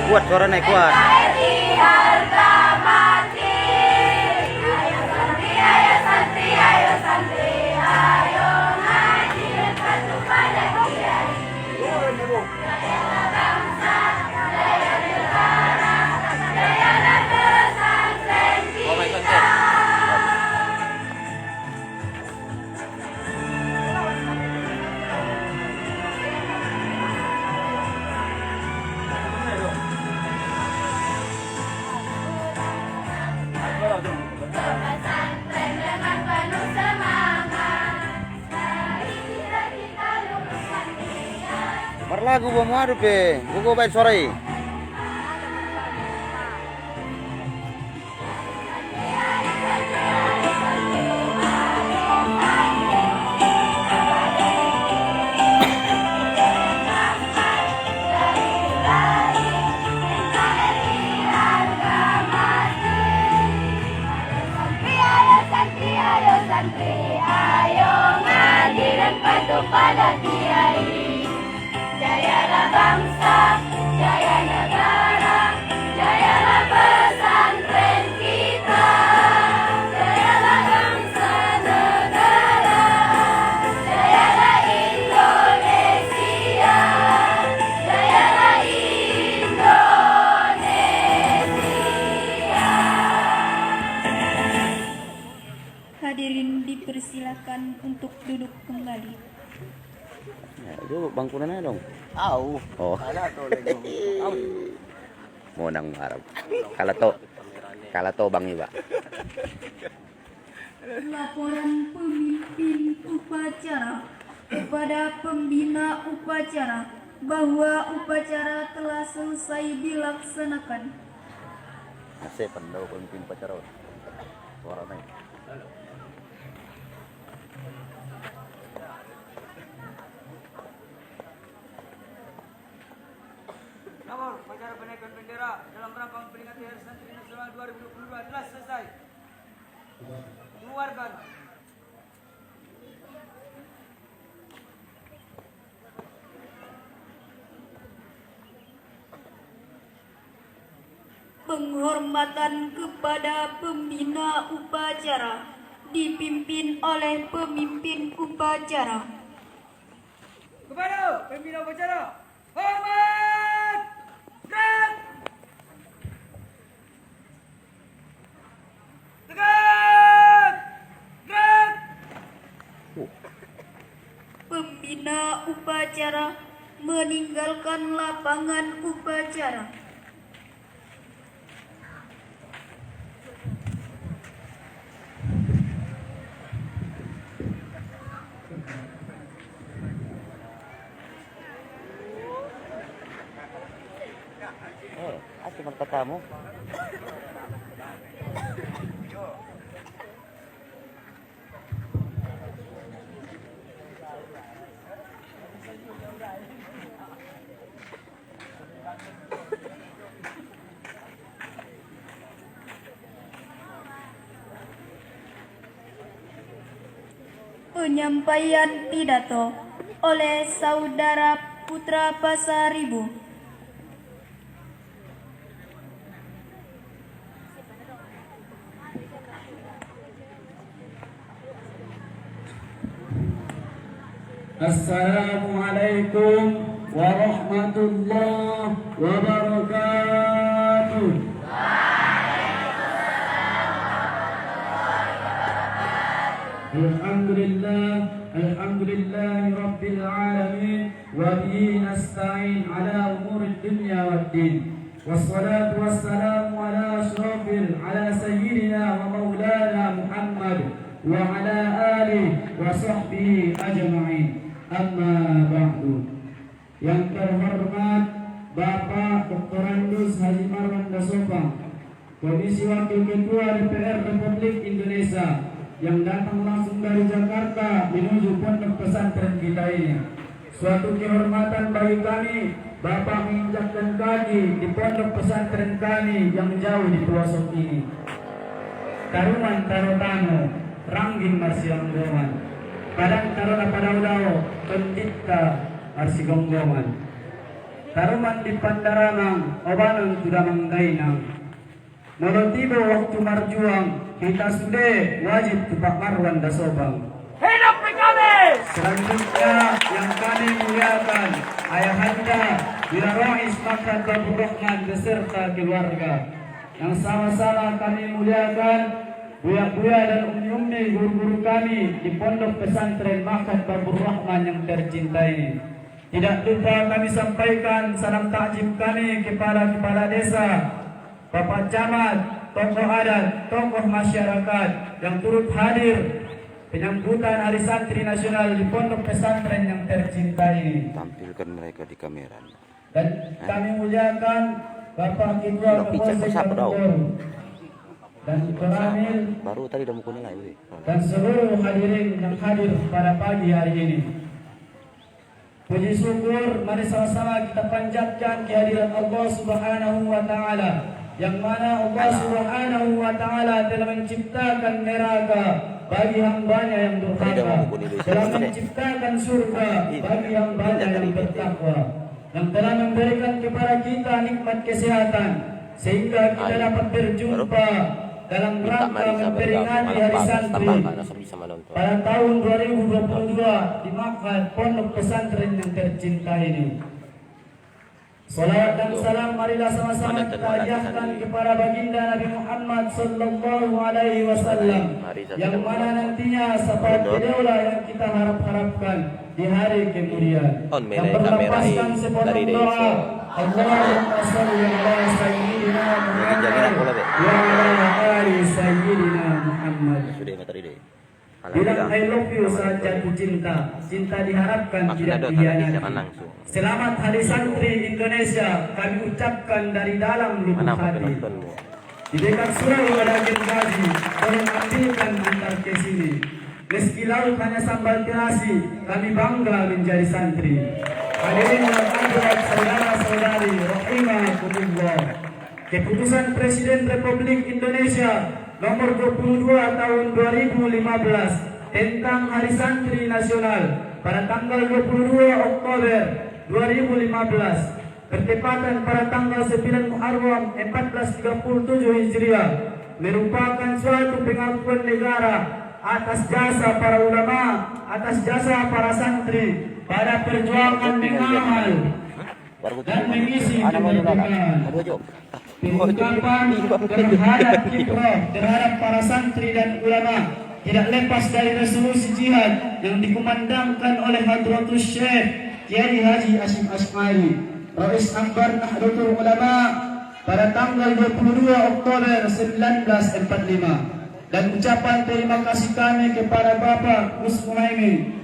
Kuat suara naik kuat. Berlagu bom haru pe, buku baik sore. Ayo ngadi dan patuh pada Kiai. Jayalah bangsa, jaya negara, jayalah pesantren kita. Jayalah bangsa negara, jayalah Indonesia, jayalah Indonesia. Hadirin dipersilakan untuk duduk kembali. Ya, duduk bangkunan aja dong. Au. Oh. Mau nang harap. Kalau to bang iba. Laporan pemimpin upacara kepada pembina upacara bahwa upacara telah selesai dilaksanakan. Masih pandau pemimpin pacar. Suara naik. Nomor upacara penaikan bendera dalam rangka memperingati Hari Santri Nasional 2022 telah selesai. Keluarkan. Penghormatan kepada pembina upacara dipimpin oleh pemimpin upacara. Kepada pembina upacara, hormat! Gerak! Tegak! Gerak! Pembina upacara meninggalkan lapangan upacara. Cuma katamu. Penyampaian pidato oleh Saudara Putra Pasaribu. Assalamualaikum warahmatullahi wabarakatuh. Alhamdulillah rabbil alamin wa bihi nasta'in ala umuri dunya waddin. Wassalatu wassalamu ala sayyidina wa maulana Muhammad wa ala alihi wa sahbihi ajma'in. Amma ba'du. Yang terhormat Bapak Dr. Andus Haji Marwan Dasopa, Komisi Wakil Ketua DPR Republik Indonesia, yang datang langsung dari Jakarta menuju pondok pesantren kita ini. Suatu kehormatan bagi kami Bapak menginjakkan kaki di pondok pesantren kami yang jauh di pelosok ini. Taruman Tarotano, Ranggin Marsianggoman, Padang Tarona Padaudawo, Pendita Marsigonggoman. taruman di Pandarangang, obanang sudah menggainang. Mula tiba waktu marjuang, kita sudah wajib tupak marwan dasobang. Hidup PKB! Selanjutnya yang kami muliakan Ayahanda Bila Rais Makan Babur Rahman beserta keluarga, yang sama-sama kami muliakan buya-buya dan umi-umi guru-guru kami di Pondok Pesantren Makan Babur Rahman yang tercinta ini. Tidak lupa kami sampaikan salam takjim kami kepada kepala desa, Bapak Camat, tokoh adat, tokoh masyarakat yang turut hadir penyambutan Hari Santri Nasional di Pondok Pesantren yang tercinta ini. Tampilkan mereka di kamera. Dan kami muliakan Bapak Ketua Kapolsek Baru dan Koramil Baru tadi udah mukul lagi. dan seluruh hadirin yang hadir pada pagi hari ini. Puji syukur mari sama-sama kita panjatkan kehadiran Allah Subhanahu wa taala, yang mana Allah Subhanahu wa taala telah menciptakan neraka bagi hambanya yang durhaka, telah menciptakan surga bagi hambanya yang bertakwa, yang telah memberikan kepada kita nikmat kesehatan sehingga kita dapat berjumpa dalam rangka memperingati Hari Santri pada tahun 2022 di Makkah Pondok Pesantren yang tercinta ini. Salawat dan salam marilah sama-sama kita hadiahkan kepada baginda Nabi Muhammad sallallahu alaihi wasallam, yang mana nantinya syafaat beliaulah yang kita harapkan di hari kemudian, yang berlepaskan sepotong doa Allahumma shalli ala sayyidina Muhammad wa ala ali sayyidina Muhammad. Bilang I love you saat jatuh cinta, cinta diharapkan tidak dihianati. Selamat Hari Santri Indonesia kami ucapkan dari dalam lubuk hati. Di dekat surau ada generasi, tolong ambilkan antar ke sini. Meski laut hanya sambal terasi, kami bangga menjadi santri. Hadirin yang adorat saudara-saudari, rahimakumullah. Keputusan Presiden Republik Indonesia nomor 22 tahun 2015 tentang Hari Santri Nasional pada tanggal 22 Oktober 2015 bertepatan pada tanggal 9 Muharram 1437 Hijriah merupakan suatu pengakuan negara atas jasa para ulama, atas jasa para santri pada perjuangan mengamal dan mengisi kemerdekaan. Pengungkapan terhadap kiprah terhadap para santri dan ulama tidak lepas dari resolusi jihad yang dikumandangkan oleh Hadratus Syekh Kiai Haji Hasyim Asy'ari, Rais Akbar Nahdlatul Ulama pada tanggal 22 Oktober 1945, dan ucapan terima kasih kami kepada Bapak Gus Muhaimin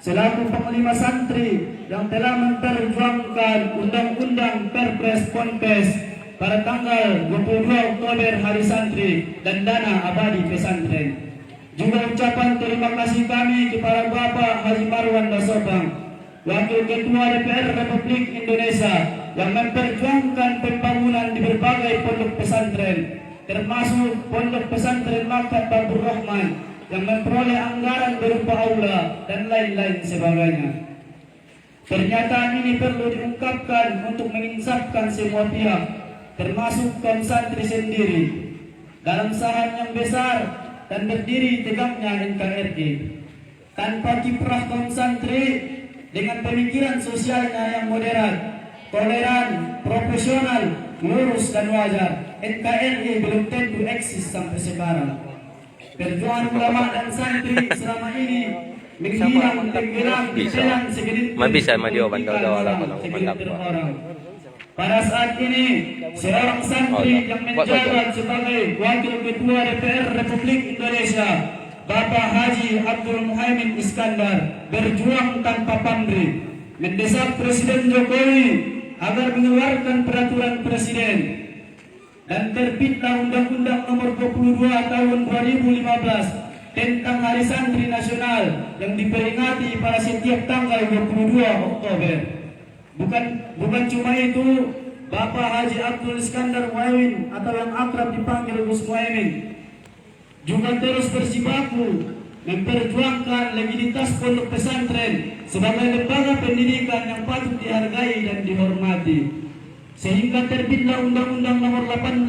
selaku Panglima Santri yang telah memperjuangkan Undang-Undang Perpres Ponpes pada tanggal 22 Oktober Hari Santri dan dana abadi pesantren. Juga ucapan terima kasih kami kepada Bapak Haji Marwan Dasobang, Wakil Ketua DPR Republik Indonesia yang memperjuangkan pembangunan di berbagai pondok pesantren, termasuk Pondok Pesantren Makat Babur Rahman yang memperoleh anggaran berupa aula dan lain-lain sebagainya. Pernyataan ini perlu diungkapkan untuk menginsafkan semua pihak, termasuk kaum santri sendiri, dalam saham yang besar dan berdiri tegaknya NKRI. Tanpa kiprah kaum santri dengan pemikiran sosialnya yang moderat, toleran, profesional, lurus dan wajar, NKRI belum tentu eksis sampai sekarang. Perjuangan ulama dan santri selama ini menghilang tenggelam di jalan segelintir orang. Pada saat ini, seorang santri yang menjabat sebagai Wakil Ketua DPR Republik Indonesia, Bapak Haji Abdul Muhaimin Iskandar, berjuang tanpa pamrih, mendesak Presiden Jokowi agar mengeluarkan peraturan Presiden dan terbitlah Undang-Undang Nomor 22 Tahun 2015 tentang Hari Santri Nasional yang diperingati pada setiap tanggal 22 Oktober. Bukan cuma itu, Bapak Haji Abdul Iskandar Muhaimin atau yang akrab dipanggil Gus Muhaimin juga terus berjibaku memperjuangkan legitimitas pondok pesantren sebagai lembaga pendidikan yang patut dihargai dan dihormati. Sehingga terbitlah Undang-Undang Nomor 18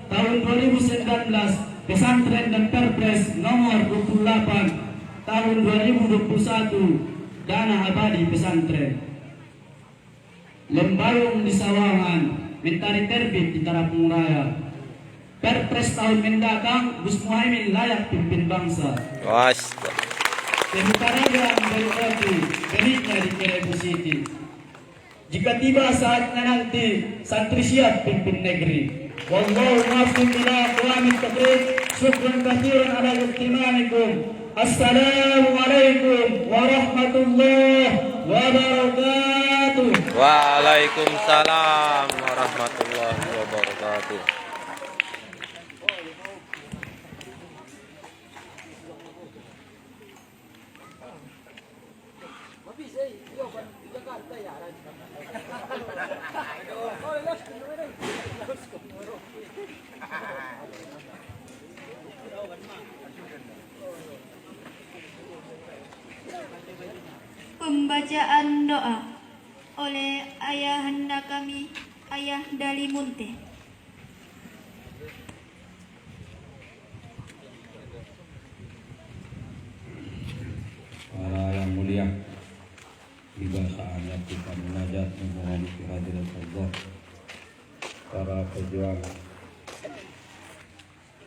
Tahun 2019 Pesantren dan Perpres Nomor 28 Tahun 2021 Dana Abadi Pesantren. Lembayung di Sawangan mentari terbit di Tarapung Raya. Perpres tahun mendatang Gus Muhaimin layak pimpin bangsa. Was. Temutaraga Mbak Benitnya di Kerebu City. Jika tiba saatnya nanti santri siap pimpin negeri. Wallahu muwaffiq ila aqwamit thoriq. Syukran katsiran ala ihtimamikum. Assalamualaikum warahmatullahi wabarakatuh. Waalaikumsalam warahmatullahi wabarakatuh. Pembacaan doa oleh ayahanda kami, Ayah Dali Munte. Para yang mulia, tiba saatnya kita munajat memohon kehadiran Allah. Para pejuang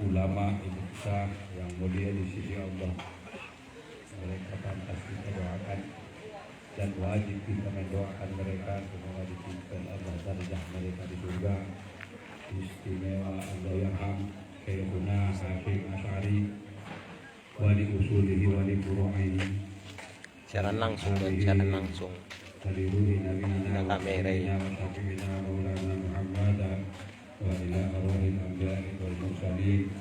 ulama ibu kita yang mulia di sisi Allah, mereka pantas kita doakan dan wajib kita mendoakan mereka semoga diberikan Allah darjah mereka di surga. Istimewa Allahyarham Syekhuna Hasyim Asy'ari wali usulihi wali furu'ihi. Siaran langsung dan siaran langsung. Hadirin Nah, kamera ya.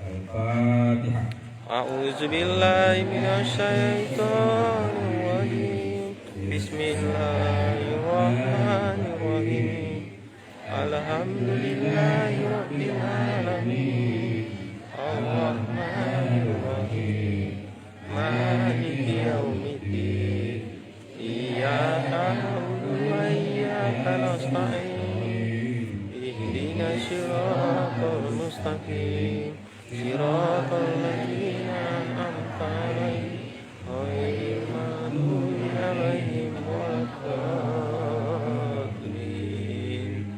Al-Fatihah. A'udzu billahi minasyaitonir rajim. Bismillahirrahmanirrahim. Alhamdulillahirabbil alamin. Arrahmanirrahim. Maliki yaumiddin. Iyyaka na'budu wa iyyaka nasta'in. Ihdinas siratal mustaqim. Siratal ladzina an'amta 'alaihim ghairil maghdubi 'alaihim waladdallin.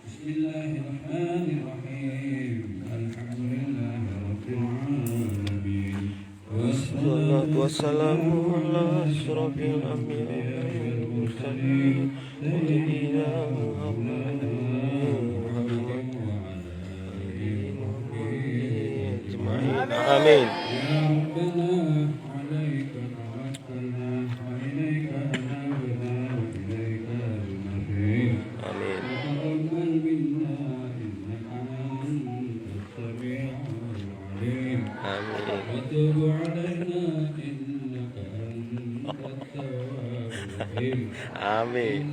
Bismillahirrahmanirrahim. Alhamdulillahirabbil alamin. Wassalatu wassalamu ala asyrofil anbiya'i wal mursalin sayyidina Muhammadin Amin. Amin.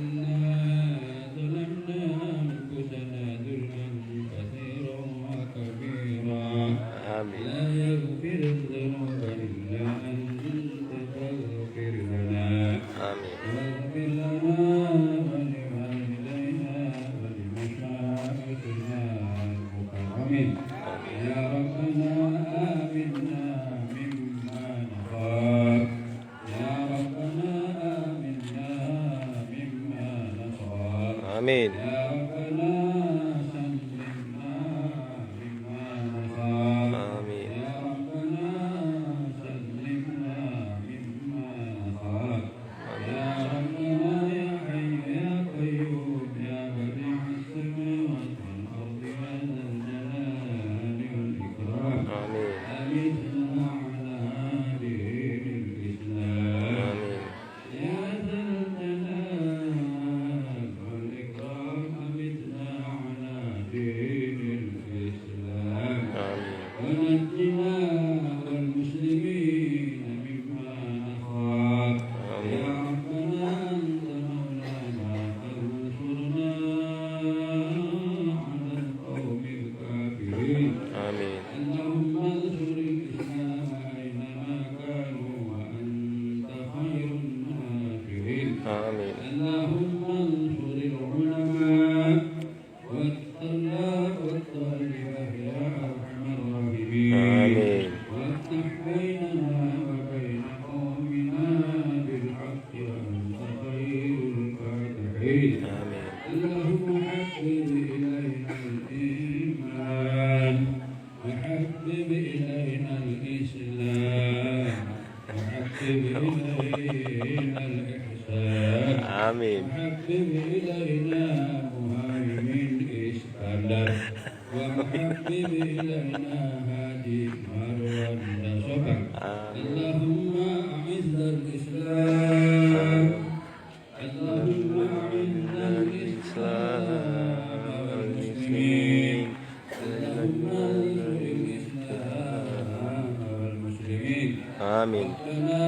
Amin. اللهم حبب إلينا الإيمان وحبب إلينا الإسلام وحبب إلينا الإحسان Amin. وحبب إلينا مهيمن إسكندر وحبب إلينا هادي مروان صبر اللهم أعز الإسلام اللهم أعز الإسلام والمسلمين اللهم انصر الإسلام والمسلمين Amin. ربنا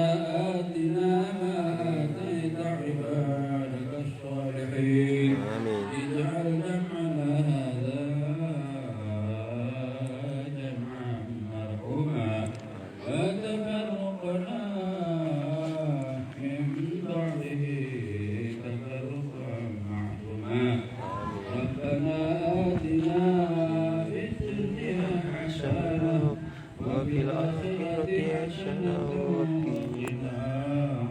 آتنا ما آتيت عبادك الصالحين Amin. اجعل جمعنا هذا جمعا مرحوما وتفرقنا من بعده تفرقا معصوما ربنا آتنا في الدنيا حسنة وفي الآخرة حسنة وقنا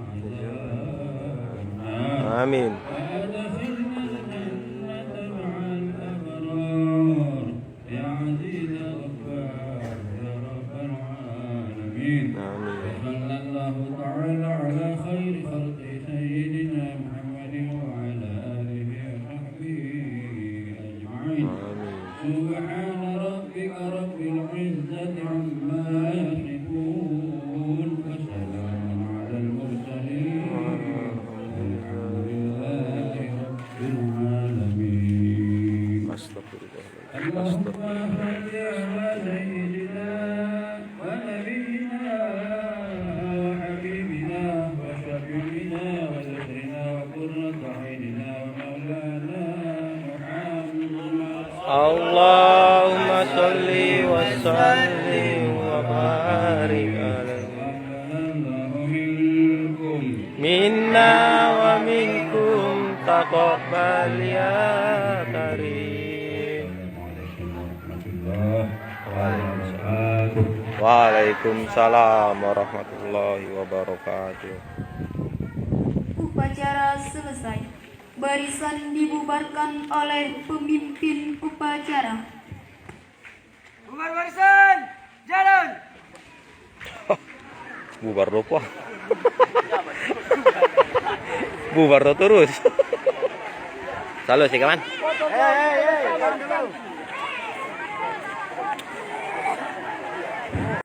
عذاب النار Amin. وأدخلنا الجنة مع الأبرار يا عزيز الغفار يا رب العالمين Amin. وصلى الله تعالى على خير خلق سيدنا محمد وعلى آله وصحبه أجمعين سبحان ربك رب العزة عما يصفون وسلام على المرسلين والحمد لله رب العالمين اللهم صل على سيدنا ونبينا وحبيبنا وشفيعنا وذكرنا وقرة عيننا ومولانا محمد Allahumma sholli wa sallim wa barik alaihi minna wa minkum taqabbal ya karim. Waalaikumsalam warahmatullahi wabarakatuh. Upacara selesai. Barisan dibubarkan oleh pemimpin upacara. Bubar barisan, jalan. Bubar dopo. Bubar terus. Salut sih kawan. Hei,